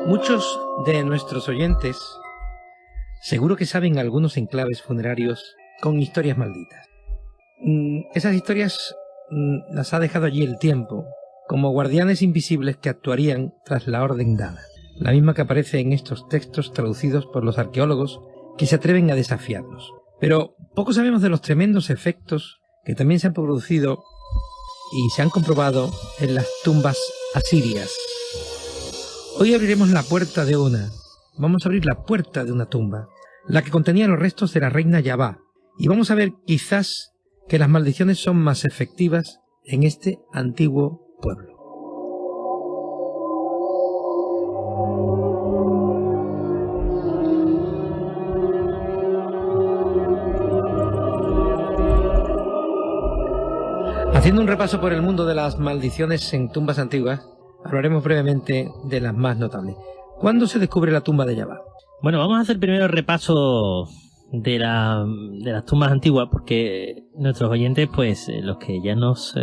Muchos de nuestros oyentes seguro que saben algunos enclaves funerarios con historias malditas. Esas historias las ha dejado allí el tiempo, como guardianes invisibles que actuarían tras la orden dada, la misma que aparece en estos textos traducidos por los arqueólogos que se atreven a desafiarlos. Pero poco sabemos de los tremendos efectos que también se han producido y se han comprobado en las tumbas asirias. Hoy abriremos la puerta de una. Vamos a abrir la puerta de una tumba, la que contenía los restos de la reina Yabá, y vamos a ver quizás que las maldiciones son más efectivas en este antiguo pueblo. Haciendo un repaso por el mundo de las maldiciones en tumbas antiguas, hablaremos brevemente de las más notables. ¿Cuándo se descubre la tumba de Yabá? Bueno, vamos a hacer primero el repaso de las tumbas antiguas, porque nuestros oyentes, pues los que ya nos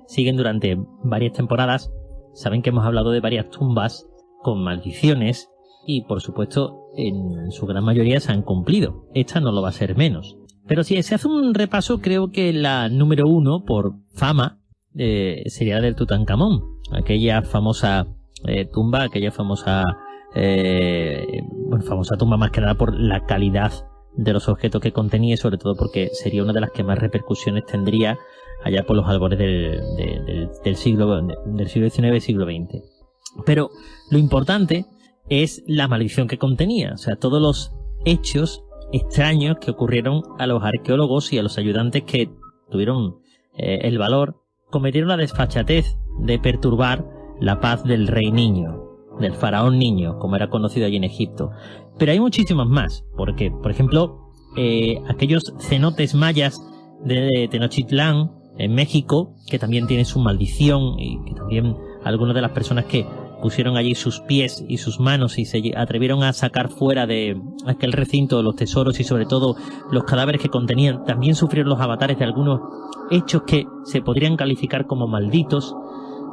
siguen durante varias temporadas, saben que hemos hablado de varias tumbas con maldiciones y, por supuesto, en su gran mayoría se han cumplido. Esta no lo va a ser menos. Pero si se hace un repaso, creo que la número 1, por fama, sería la del Tutankamón. Aquella famosa tumba, aquella famosa tumba más que nada por la calidad de los objetos que contenía y sobre todo porque sería una de las que más repercusiones tendría allá por los albores del siglo XIX y siglo XX. Pero lo importante es la maldición que contenía, o sea, todos los hechos extraños que ocurrieron a los arqueólogos y a los ayudantes que tuvieron el valor, cometieron la desfachatez de perturbar la paz del rey niño, del faraón niño, como era conocido allí en Egipto. Pero hay muchísimos más, porque, por ejemplo, aquellos cenotes mayas de Tenochtitlán, en México, que también tienen su maldición y que también algunas de las personas que pusieron allí sus pies y sus manos y se atrevieron a sacar fuera de aquel recinto los tesoros y sobre todo los cadáveres que contenían, también sufrieron los avatares de algunos hechos que se podrían calificar como malditos,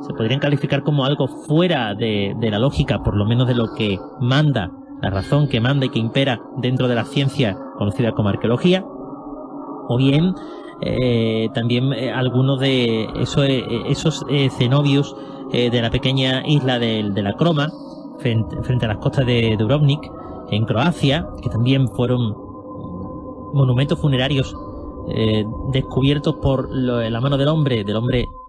se podrían calificar como algo fuera de la lógica, por lo menos de lo que manda, la razón que manda y que impera dentro de la ciencia conocida como arqueología, o bien también algunos de esos cenobios de la pequeña isla de la Croma, frente a las costas de Dubrovnik, en Croacia, que también fueron monumentos funerarios descubiertos por la mano del hombre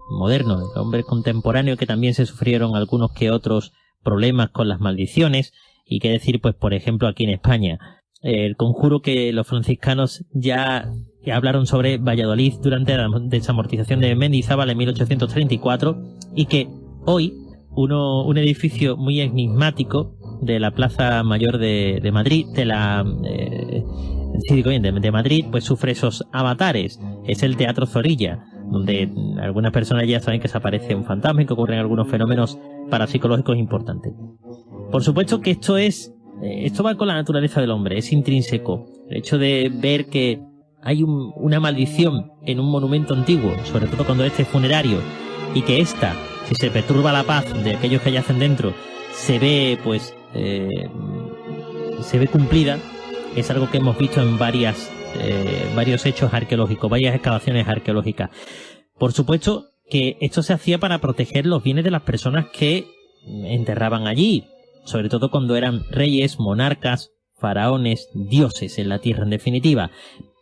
moderno, del hombre contemporáneo, que también se sufrieron algunos que otros problemas con las maldiciones. Y qué decir, pues por ejemplo aquí en España, el conjuro que los franciscanos ya hablaron sobre Valladolid durante la desamortización de Mendizábal en 1834 y que hoy un edificio muy enigmático de la Plaza Mayor de Madrid, de Madrid, pues sufre esos avatares. Es el Teatro Zorrilla, donde algunas personas ya saben que se aparece un fantasma y que ocurren algunos fenómenos parapsicológicos importantes. Por supuesto que esto va con la naturaleza del hombre, es intrínseco. El hecho de ver que hay una maldición en un monumento antiguo, sobre todo cuando este es funerario, y que esta, si se perturba la paz de aquellos que yacen dentro, se ve cumplida, es algo que hemos visto en varios hechos arqueológicos, varias excavaciones arqueológicas. Por supuesto que esto se hacía para proteger los bienes de las personas que enterraban allí, sobre todo cuando eran reyes, monarcas, faraones, dioses en la tierra en definitiva.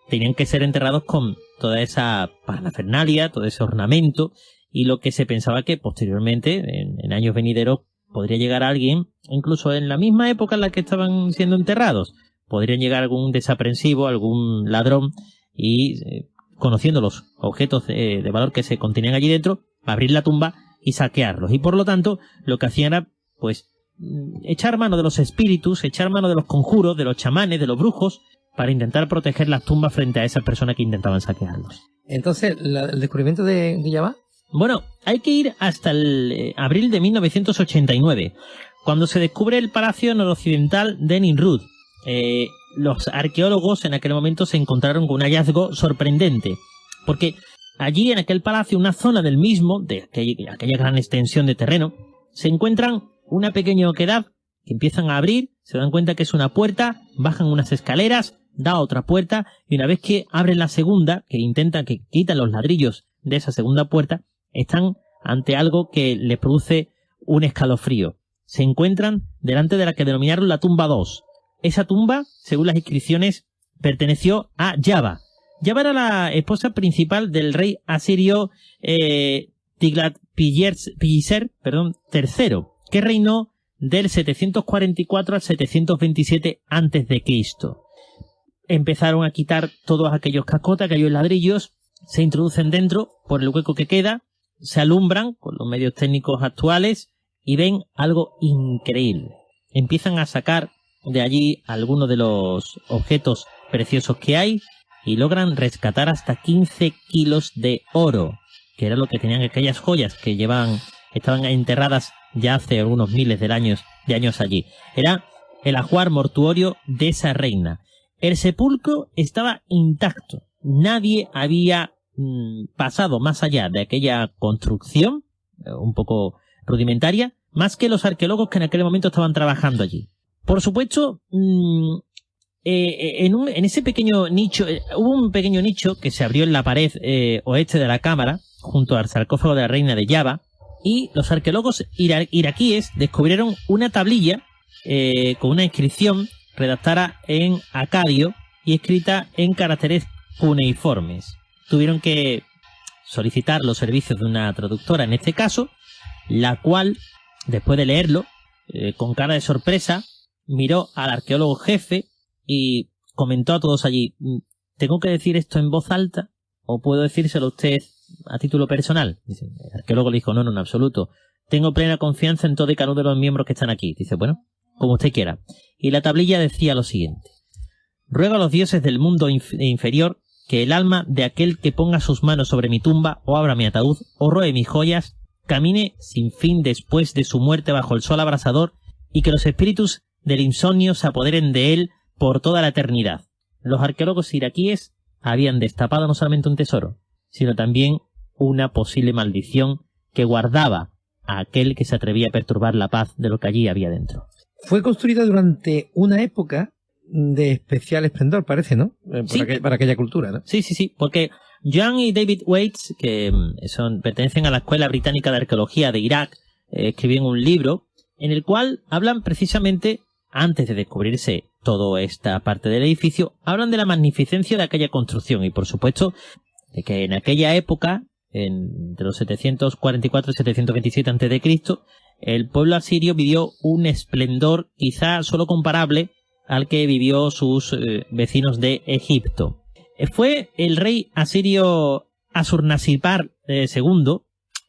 Tenían que ser enterrados con toda esa parafernalia, todo ese ornamento, y lo que se pensaba que posteriormente, en años venideros, podría llegar alguien, incluso en la misma época en la que estaban siendo enterrados, podrían llegar algún desaprensivo, algún ladrón, y conociendo los objetos de valor que se contenían allí dentro, abrir la tumba y saquearlos. Y por lo tanto, lo que hacían era, pues, echar mano de los espíritus, echar mano de los conjuros, de los chamanes, de los brujos, para intentar proteger las tumbas frente a esas personas que intentaban saquearlos. Entonces, ¿el descubrimiento de Yabá? Bueno, hay que ir hasta el abril de 1989, cuando se descubre el palacio noroccidental de Nimrud. Los arqueólogos en aquel momento se encontraron con un hallazgo sorprendente, porque allí en aquel palacio, una zona del mismo, de aquella gran extensión de terreno, se encuentran una pequeña oquedad que empiezan a abrir, se dan cuenta que es una puerta, bajan unas escaleras, da otra puerta, y una vez que abren la segunda, que intentan que quitan los ladrillos de esa segunda puerta, están ante algo que les produce un escalofrío. Se encuentran delante de la que denominaron la tumba 2. Esa tumba, según las inscripciones, perteneció a Yaba. Yaba era la esposa principal del rey asirio Tiglat-Pileser III, que reinó del 744 al 727 a.C. Empezaron a quitar todos aquellos cascotes, aquellos ladrillos, se introducen dentro por el hueco que queda, se alumbran con los medios técnicos actuales y ven algo increíble. Empiezan a sacar de allí algunos de los objetos preciosos que hay y logran rescatar hasta 15 kilos de oro, que era lo que tenían aquellas joyas que estaban enterradas ya hace algunos miles de años allí. Era el ajuar mortuorio de esa reina. El sepulcro estaba intacto. Nadie había pasado más allá de aquella construcción, un poco rudimentaria, más que los arqueólogos que en aquel momento estaban trabajando allí. Por supuesto, en ese pequeño nicho, hubo un pequeño nicho que se abrió en la pared oeste de la cámara, junto al sarcófago de la reina de Yaba, y los arqueólogos iraquíes descubrieron una tablilla con una inscripción redactada en acadio y escrita en caracteres cuneiformes. Tuvieron que solicitar los servicios de una traductora en este caso, la cual, después de leerlo, con cara de sorpresa, miró al arqueólogo jefe y comentó a todos allí: ¿tengo que decir esto en voz alta o puedo decírselo a usted a título personal? Dice, el arqueólogo le dijo: no, en absoluto. Tengo plena confianza en todo y cada uno de los miembros que están aquí. Dice, bueno, como usted quiera. Y la tablilla decía lo siguiente: ruego a los dioses del mundo inferior que el alma de aquel que ponga sus manos sobre mi tumba, o abra mi ataúd, o roe mis joyas, camine sin fin después de su muerte bajo el sol abrasador, y que los espíritus del insomnio se apoderen de él por toda la eternidad. Los arqueólogos iraquíes habían destapado no solamente un tesoro, sino también una posible maldición que guardaba a aquel que se atrevía a perturbar la paz de lo que allí había dentro. Fue construida durante una época de especial esplendor, parece, ¿no? Sí. Para aquella cultura, ¿no? Sí, porque John y David Waits, que pertenecen a la Escuela Británica de Arqueología de Irak, escribieron un libro en el cual hablan precisamente, antes de descubrirse toda esta parte del edificio, hablan de la magnificencia de aquella construcción y, por supuesto, de que en aquella época, entre los 744 y 727 a.C., el pueblo asirio vivió un esplendor quizá solo comparable al que vivió sus vecinos de Egipto. Fue el rey asirio Asurnasirpal II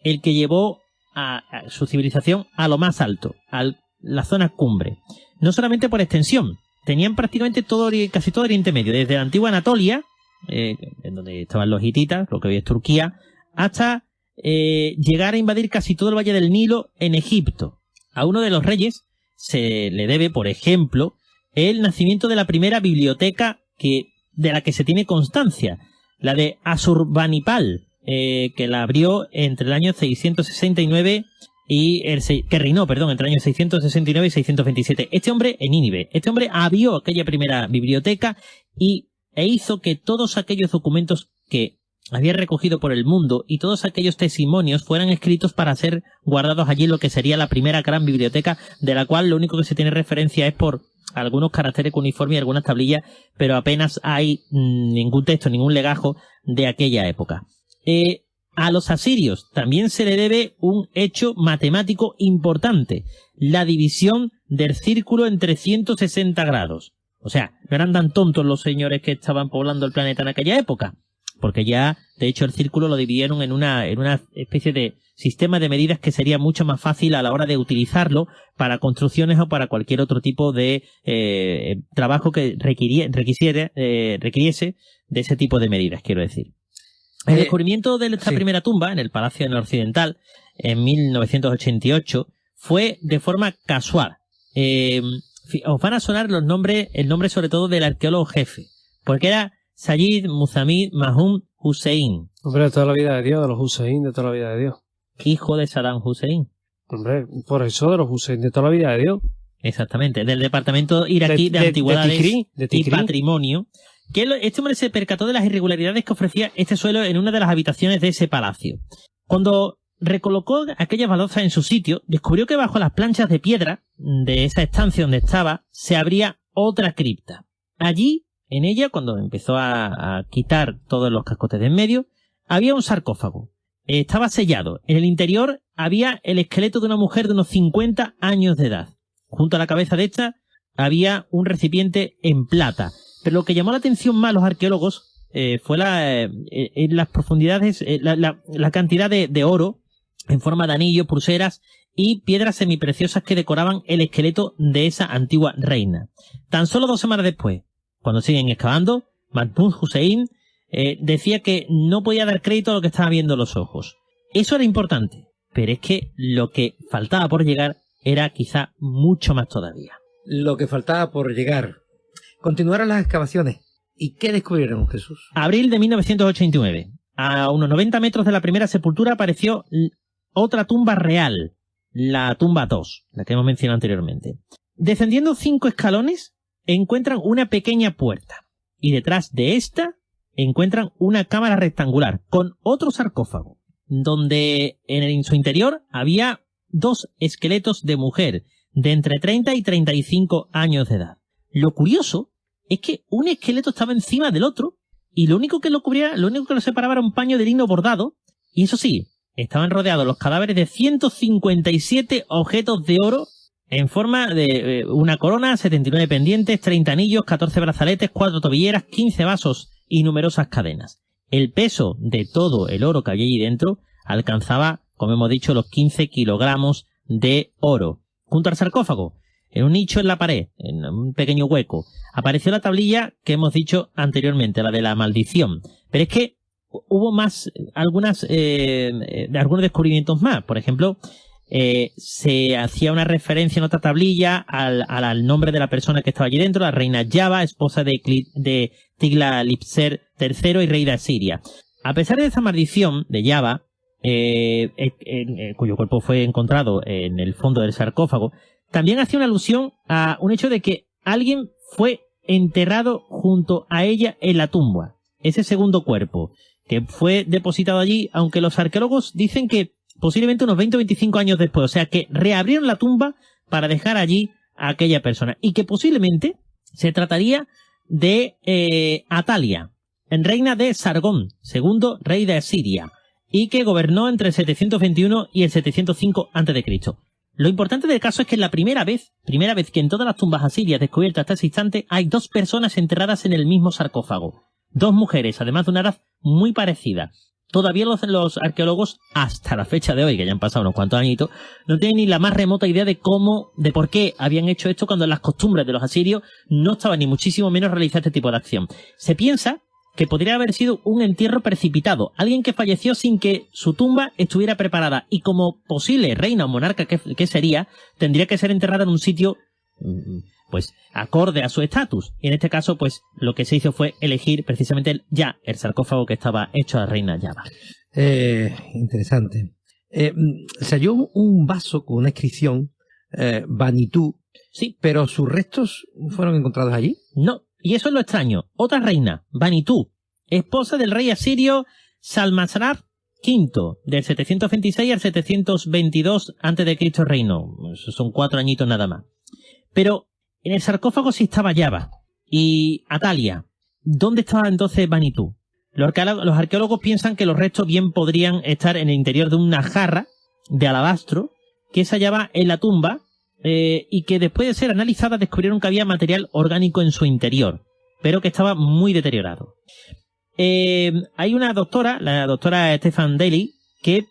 el que llevó a su civilización a lo más alto, a la zona cumbre. No solamente por extensión, tenían prácticamente casi todo Oriente Medio, desde la antigua Anatolia, en donde estaban los hititas, lo que hoy es Turquía, hasta llegar a invadir casi todo el Valle del Nilo en Egipto. A uno de los reyes se le debe, por ejemplo, el nacimiento de la primera biblioteca de la que se tiene constancia, la de Asurbanipal, que la abrió entre el año 669 que reinó, entre el año 669 y 627. Este hombre, en Nínive, abrió aquella primera biblioteca e hizo que todos aquellos documentos que había recogido por el mundo y todos aquellos testimonios fueran escritos para ser guardados allí en lo que sería la primera gran biblioteca, de la cual lo único que se tiene referencia es por algunos caracteres cuneiformes y algunas tablillas, pero apenas hay ningún texto, ningún legajo de aquella época. A los asirios también se le debe un hecho matemático importante: la división del círculo en 360 grados. O sea, no eran tan tontos los señores que estaban poblando el planeta en aquella época, porque ya, de hecho, el círculo lo dividieron en una especie de sistema de medidas que sería mucho más fácil a la hora de utilizarlo para construcciones o para cualquier otro tipo de trabajo que requiriese de ese tipo de medidas, quiero decir. El descubrimiento de esta primera tumba en el Palacio Occidental en 1988 fue de forma casual. Os van a sonar el nombre sobre todo del arqueólogo jefe, porque era Sayyid Muhammad Mahmud Hussein. Hombre, de toda la vida de Dios, de los Hussein, de toda la vida de Dios. Hijo de Saddam Hussein. Hombre, por eso de los Hussein, de toda la vida de Dios. Exactamente, del Departamento Iraquí de Antigüedades y Patrimonio, que este hombre se percató de las irregularidades que ofrecía este suelo en una de las habitaciones de ese palacio. Cuando recolocó aquellas baldosas en su sitio, descubrió que bajo las planchas de piedra de esa estancia donde estaba, se abría otra cripta. Allí, en ella, cuando empezó a quitar todos los cascotes de en medio, había un sarcófago. Estaba sellado. En el interior había el esqueleto de una mujer de unos 50 años de edad. Junto a la cabeza de esta había un recipiente en plata. Pero lo que llamó la atención más a los arqueólogos fue en las profundidades, la cantidad de oro en forma de anillos, pulseras y piedras semipreciosas que decoraban el esqueleto de esa antigua reina. Tan solo 2 semanas después, cuando siguen excavando, Mahmud Hussein decía que no podía dar crédito a lo que estaban viendo los ojos. Eso era importante, pero es que lo que faltaba por llegar era quizá mucho más todavía. Lo que faltaba por llegar. Continuaron las excavaciones. ¿Y qué descubrieron, Jesús? Abril de 1989. A unos 90 metros de la primera sepultura apareció otra tumba real, la tumba 2, la que hemos mencionado anteriormente. Descendiendo 5 escalones, encuentran una pequeña puerta. Y detrás de esta encuentran una cámara rectangular con otro sarcófago, donde en su interior había 2 esqueletos de mujer de entre 30 y 35 años de edad. Lo curioso es que un esqueleto estaba encima del otro y lo único que lo cubría, lo único que lo separaba era un paño de lino bordado, y eso sí, estaban rodeados los cadáveres de 157 objetos de oro en forma de una corona, 79 pendientes, 30 anillos, 14 brazaletes, 4 tobilleras, 15 vasos y numerosas cadenas. El peso de todo el oro que había allí dentro alcanzaba, como hemos dicho, los 15 kilogramos de oro. Junto al sarcófago, en un nicho en la pared, en un pequeño hueco, apareció la tablilla que hemos dicho anteriormente, la de la maldición. Pero es que hubo algunos descubrimientos más. Por ejemplo, se hacía una referencia en otra tablilla al nombre de la persona que estaba allí dentro, la reina Yaba, esposa de Tigla-Lipiser III y rey de Asiria. A pesar de esa maldición de Yaba, cuyo cuerpo fue encontrado en el fondo del sarcófago, también hacía una alusión a un hecho de que alguien fue enterrado junto a ella en la tumba. Ese segundo cuerpo, que fue depositado allí, aunque los arqueólogos dicen que posiblemente unos 20 o 25 años después, o sea que reabrieron la tumba para dejar allí a aquella persona, y que posiblemente se trataría de Atalia, reina de Sargón, segundo rey de Asiria, y que gobernó entre el 721 y el 705 a.C. Lo importante del caso es que es la primera vez que en todas las tumbas asirias descubiertas hasta ese instante hay 2 personas enterradas en el mismo sarcófago. 2 mujeres, además de una edad muy parecida. Todavía los arqueólogos, hasta la fecha de hoy, que ya han pasado unos cuantos añitos, no tienen ni la más remota idea de por qué habían hecho esto cuando en las costumbres de los asirios no estaba ni muchísimo menos realizar este tipo de acción. Se piensa que podría haber sido un entierro precipitado, alguien que falleció sin que su tumba estuviera preparada, y como posible reina o monarca que sería, tendría que ser enterrada en un sitio pues acorde a su estatus. Y en este caso, pues lo que se hizo fue elegir precisamente el sarcófago que estaba hecho a la reina Yaba. Interesante. Se halló un vaso con una inscripción Vanitú, sí, pero sus restos fueron encontrados allí. No. Y eso es lo extraño. Otra reina, Vanitú, esposa del rey asirio Salmanasar V, del 726 al 722 a.C. reinó. Son 4 añitos nada más. Pero en el sarcófago sí estaba Yaba y Atalia. ¿Dónde estaba entonces Vanitú? Los arqueólogos piensan que los restos bien podrían estar en el interior de una jarra de alabastro que se hallaba en la tumba, y que después de ser analizada descubrieron que había material orgánico en su interior, pero que estaba muy deteriorado. Hay una doctora, la doctora Stefan Daly, que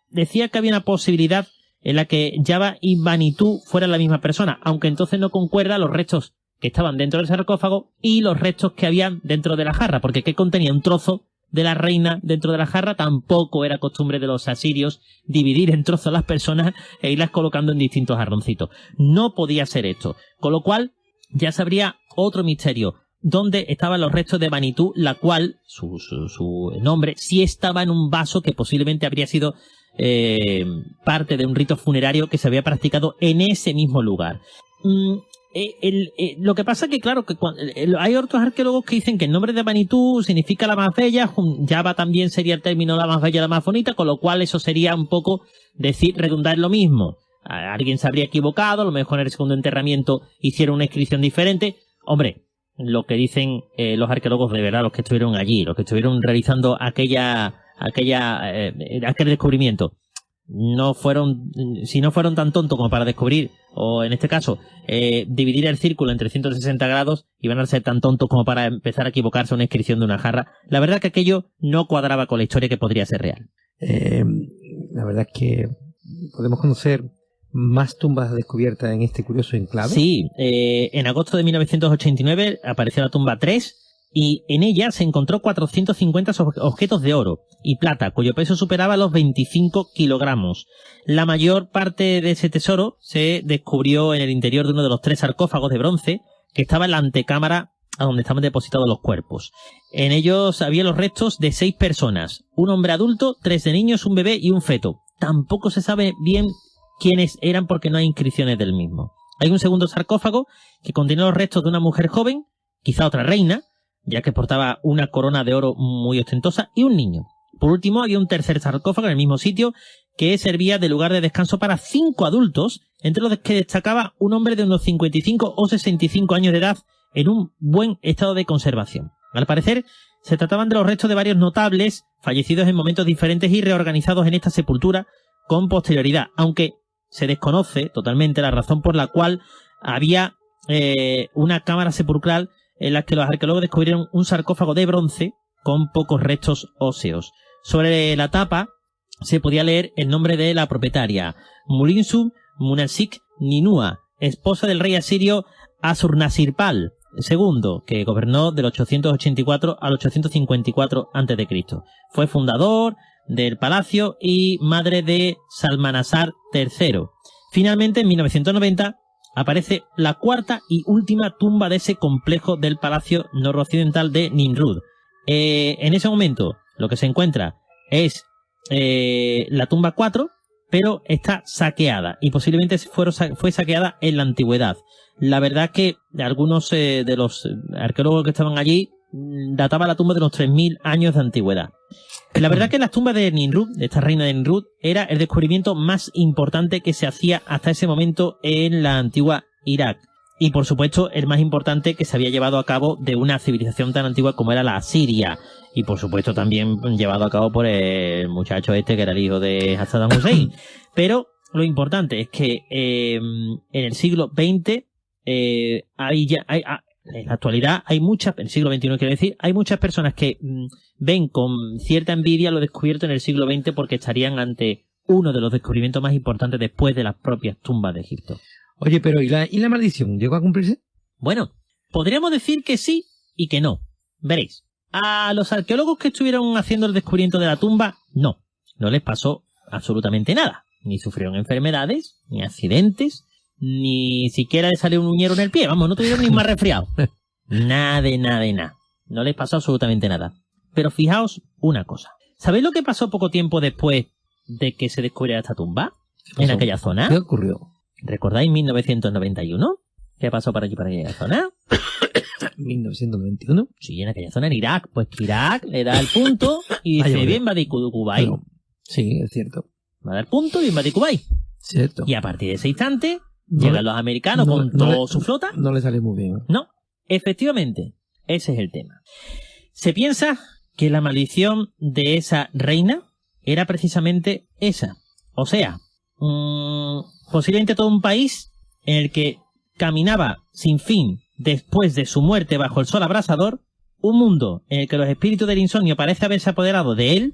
decía que había una posibilidad en la que Yaba y Vanitú fueran la misma persona, aunque entonces no concuerda los restos que estaban dentro del sarcófago y los restos que habían dentro de la jarra, porque que contenía un trozo de la reina dentro de la jarra. Tampoco era costumbre de los asirios dividir en trozos las personas e irlas colocando en distintos jarroncitos. No podía ser esto, con lo cual ya se abría otro misterio. ¿Dónde estaban los restos de Vanitú? La cual, su nombre, sí estaba en un vaso que posiblemente habría sido parte de un rito funerario que se había practicado en ese mismo lugar. Lo que pasa que, claro, que hay otros arqueólogos que dicen que el nombre de Manitou significa la más bella, Java también sería el término la más bella, la más bonita, con lo cual eso sería un poco decir, redundar en lo mismo. Alguien se habría equivocado, a lo mejor en el segundo enterramiento hicieron una inscripción diferente. Hombre, lo que dicen los arqueólogos de verdad, los que estuvieron allí, los que estuvieron realizando aquel descubrimiento, si no fueron tan tontos como para descubrir, o en este caso, dividir el círculo en 360 grados, iban a ser tan tontos como para empezar a equivocarse a una inscripción de una jarra. La verdad que aquello no cuadraba con la historia que podría ser real. La verdad es que podemos conocer más tumbas descubiertas en este curioso enclave. Sí, en agosto de 1989 apareció la tumba 3 y en ella se encontró 450 objetos de oro y plata, cuyo peso superaba los 25 kilogramos. La mayor parte de ese tesoro se descubrió en el interior de uno de los 3 sarcófagos de bronce que estaba en la antecámara a donde estaban depositados los cuerpos. En ellos había los restos de 6 personas, un hombre adulto, 3 de niños, un bebé y un feto. Tampoco se sabe bien quiénes eran porque no hay inscripciones del mismo. Hay un segundo sarcófago que contiene los restos de una mujer joven, quizá otra reina, ya que portaba una corona de oro muy ostentosa, y un niño. Por último, había un tercer sarcófago en el mismo sitio que servía de lugar de descanso para 5 adultos, entre los que destacaba un hombre de unos 55 o 65 años de edad en un buen estado de conservación. Al parecer, se trataban de los restos de varios notables fallecidos en momentos diferentes y reorganizados en esta sepultura con posterioridad, aunque se desconoce totalmente la razón por la cual había una cámara sepulcral en la que los arqueólogos descubrieron un sarcófago de bronce con pocos restos óseos. Sobre la tapa se podía leer el nombre de la propietaria, Mulinsub Munasik Ninua, esposa del rey asirio Asurnasirpal II, que gobernó del 884 al 854 a.C. Fue fundador del palacio y madre de Salmanasar III. Finalmente, en 1990, aparece la cuarta y última tumba de ese complejo del palacio noroccidental de Nimrud. En ese momento, lo que se encuentra es la tumba 4, pero está saqueada y posiblemente fue saqueada en la antigüedad. La verdad que algunos de los arqueólogos que estaban allí databan la tumba de los 3000 años de antigüedad. La verdad que las tumbas de Nimrud, de esta reina de Nimrud, era el descubrimiento más importante que se hacía hasta ese momento en la antigua Irak. Y por supuesto el más importante que se había llevado a cabo de una civilización tan antigua como era la asiria. Y por supuesto también llevado a cabo por el muchacho este que era el hijo de Saddam Hussein. Pero lo importante es que en el siglo XX en la actualidad hay muchas, en el siglo XXI quiero decir, hay muchas personas que ven con cierta envidia lo descubierto en el siglo XX porque estarían ante uno de los descubrimientos más importantes después de las propias tumbas de Egipto. Oye, pero ¿y la maldición? ¿Llegó a cumplirse? Bueno, podríamos decir que sí y que no. Veréis, a los arqueólogos que estuvieron haciendo el descubrimiento de la tumba, no les pasó absolutamente nada. Ni sufrieron enfermedades, ni accidentes, ni siquiera le salió un uñero en el pie. Vamos, no tuvieron ni más resfriado. Nada. No les pasó absolutamente nada. Pero fijaos una cosa. ¿Sabéis lo que pasó poco tiempo después de que se descubriera esta tumba? En aquella zona. ¿Qué ocurrió? ¿Recordáis 1991? ¿Qué pasó para aquella zona? 1991. Sí, en aquella zona, en Irak. Pues que Irak le da el punto y dice, bien, va de Kuwait. Sí, es cierto. Va a dar punto y va de Kuwait. Cierto. Y a partir de ese instante, llegan los americanos con toda su flota. No le sale muy bien. No, efectivamente, ese es el tema. Se piensa que la maldición de esa reina era precisamente esa. O sea, posiblemente todo un país en el que caminaba sin fin después de su muerte bajo el sol abrasador, un mundo en el que los espíritus del insomnio parece haberse apoderado de él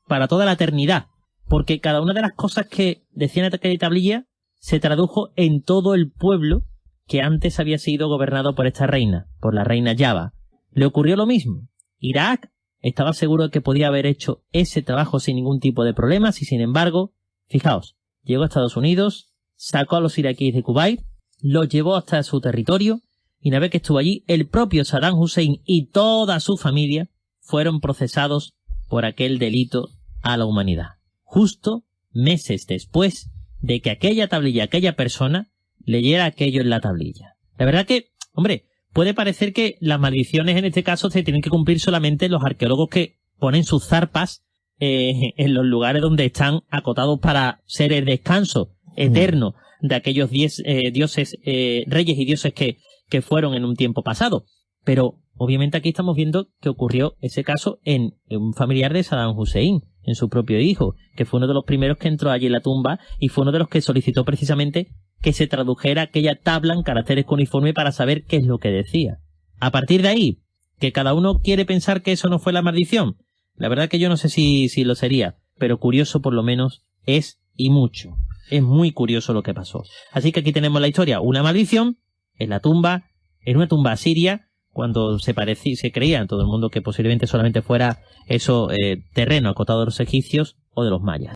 para toda la eternidad, porque cada una de las cosas que decían en aquella tablilla se tradujo en todo el pueblo que antes había sido gobernado por esta reina, por la reina Java. Le ocurrió lo mismo. Irak estaba seguro de que podía haber hecho ese trabajo sin ningún tipo de problemas y sin embargo, fijaos, llegó a Estados Unidos, sacó a los iraquíes de Kuwait, los llevó hasta su territorio y una vez que estuvo allí, el propio Saddam Hussein y toda su familia fueron procesados por aquel delito a la humanidad. Justo meses después de que aquella tablilla, aquella persona, leyera aquello en la tablilla. La verdad que, hombre, puede parecer que las maldiciones en este caso se tienen que cumplir solamente los arqueólogos que ponen sus zarpas en los lugares donde están acotados para ser el descanso eterno de aquellos dioses, reyes y dioses que fueron en un tiempo pasado. Pero obviamente aquí estamos viendo que ocurrió ese caso en un familiar de Saddam Hussein, en su propio hijo, que fue uno de los primeros que entró allí en la tumba y fue uno de los que solicitó precisamente que se tradujera aquella tabla en caracteres cuneiformes para saber qué es lo que decía. A partir de ahí, que cada uno quiere pensar que eso no fue la maldición, la verdad que yo no sé si lo sería, pero curioso por lo menos es y mucho. Es muy curioso lo que pasó. Así que aquí tenemos la historia, una maldición en la tumba, en una tumba asiria, cuando se creía en todo el mundo que posiblemente solamente fuera eso terreno acotado de los egipcios o de los mayas.